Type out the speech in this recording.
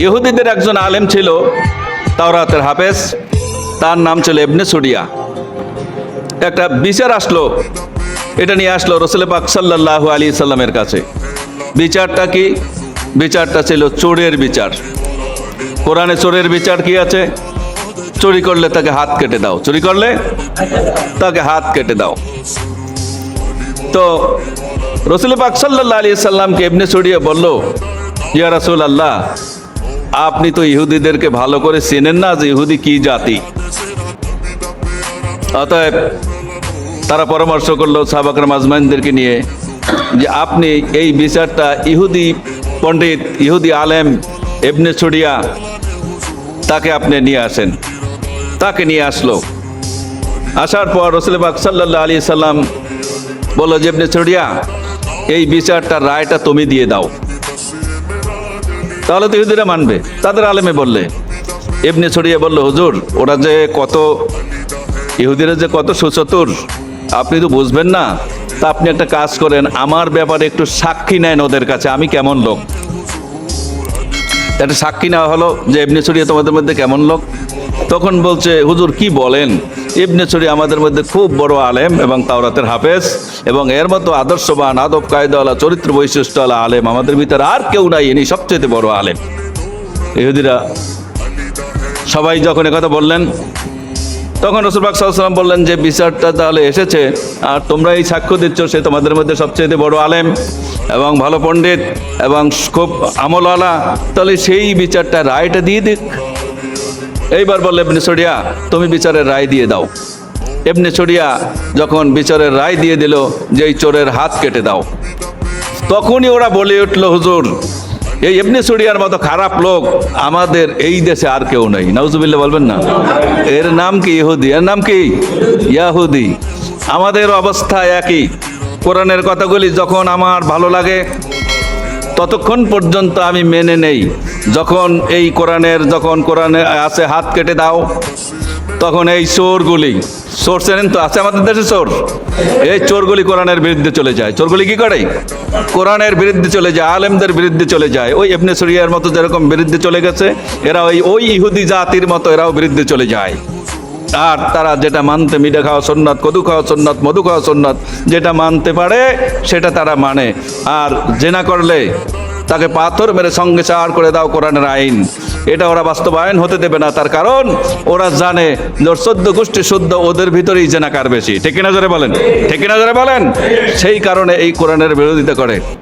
ইহুদিদের একজন আলেম ছিল, তাওরাতের হাফেজ, তার নাম ছিল ইবনে সুরিয়া। একটা বিচার আসলো, এটা নিয়ে আসলো রাসূল পাক সাল্লাল্লাহু আলাইহি সাল্লামের কাছে। বিচারটা কি? বিচারটা ছিল চোরের বিচার। কোরআনে চোরের বিচার কি আছে? চুরি করলে তাকে হাত কেটে দাও, চুরি করলে তাকে হাত কেটে দাও। তো রাসূল পাক সাল্লাল্লাহু আলাইহি সাল্লামকে ইবনে সুরিয়া বলল, ইয়া রাসূলুল্লাহ, আপনি তো ইহুদিদেরকে ভালো করে চেনেন না যে ইহুদি কি জাতি। অতএব তারা পরামর্শ করলো সাহাবা কেরাম আজমাইনদেরকে নিয়ে যে আপনি এই বিচারটা ইহুদি পণ্ডিত, ইহুদি আলেম ইবনে সুরিয়া, তাকে আপনি নিয়ে আসেন। তাকে নিয়ে আসলো। আসার পর রাসূল পাক সাল্লাল্লাহু আলাইহি সাল্লাম বলল যে ইবনে সুরিয়া, এই বিচারটা রায়টা তুমি দিয়ে দাও, তাহলে তো ইহুদিরা মানবে। তাদের আলেমে বললে। ইবনে সুরিয়া বলল, হুজুর, ওরা যে কত, ইহুদিরা যে কত সুচতুর, আপনি তো বুঝবেন না। তা আপনি একটা কাজ করেন, আমার ব্যাপারে একটু সাক্ষী নেন ওদের কাছে, আমি কেমন লোক। একটা সাক্ষী নেওয়া হলো যে ইবনে সুরিয়া তোমাদের মধ্যে কেমন লোক। তখন বলছে, হুজুর কি বলেন, ইবনে সুরিয়া আমাদের মধ্যে খুব বড় আলেম এবং তাওরাতের হাফেজ, এবং এর মতো আদর্শবান, আদব কায়দাওয়ালা, চরিত্র বৈশিষ্ট্যওয়ালা আলেম আমাদের ভিতরে আর কেউ নাই, ইনি সবচেয়ে বড় আলেম। ইহুদিরা সবাই যখন একথা বললেন, তখন রাসূল পাক সাল্লাল্লাহু আলাইহি ওয়াসাল্লাম বললেন যে বিচারটা তাহলে এসেছে, আর তোমরা এই সাক্ষ্য দিচ্ছ সে তোমাদের মধ্যে সবচেয়ে বড় আলেম এবং ভালো পণ্ডিত এবং খুব আমলওয়ালা, তাহলে সেই বিচারটা, রায়টা দিয়ে দিক। এইবার বললে ইবনে সুরিয়া, তুমি বিচারের রায় দিয়ে দাও। ইবনে সুরিয়া যখন বিচারের রায় দিয়ে দিল যে এই চোরের হাত কেটে দাও, তখনই ওরা বলে উঠল, হুজুর, এই ইবনে সুরিয়ার মতো খারাপ লোক আমাদের এই দেশে আর কেউ নেই। নাউজুবিল্লাহ বলবেন না? এর নাম কি ইহুদি, এর নাম কি ইয়াহুদি। আমাদের অবস্থা একই। কোরআনের কথাগুলি যখন আমার ভালো লাগে ততক্ষণ পর্যন্ত আমি মেনে নেই। যখন এই কোরআনে আছে হাত কেটে দাও, তখন এই চোরগুলি, চোর চেনেন তো, আছে আমাদের দেশে চোর, এই চোরগুলি কোরআনের বিরুদ্ধে চলে যায়। চোরগুলি কি করে? কোরআনের বিরুদ্ধে চলে যায়, আলেমদের বিরুদ্ধে চলে যায়। ওই ইবনে সুরিয়ার মতো যেরকম বিরুদ্ধে চলে গেছে, এরা ওই ইহুদি জাতির মতো এরাও বিরুদ্ধে চলে যায়। আর তারা যেটা মানতে, মিঠা খাওয়া সুন্নাত, কদু খাওয়া সুন্নাত, মধু খাওয়া সুন্নাত, যেটা মানতে পারে সেটা তারা মানে। আর জেনা করলে তাকে পাথর মেরে সঙ্গে চার করে দাও, কোরআনের আইন, এটা ওরা বাস্তবায়ন হতে দেবে না। তার কারণ ওরা জানে যে 14 গোষ্ঠী শুদ্ধ, ওদের ভিতরেই জেনাকার বেশি। ঠিক কিনা জোরে বলেন? ঠিক কিনা জোরে বলেন? সেই কারণে এই কোরআনের বিরোধিতা করে।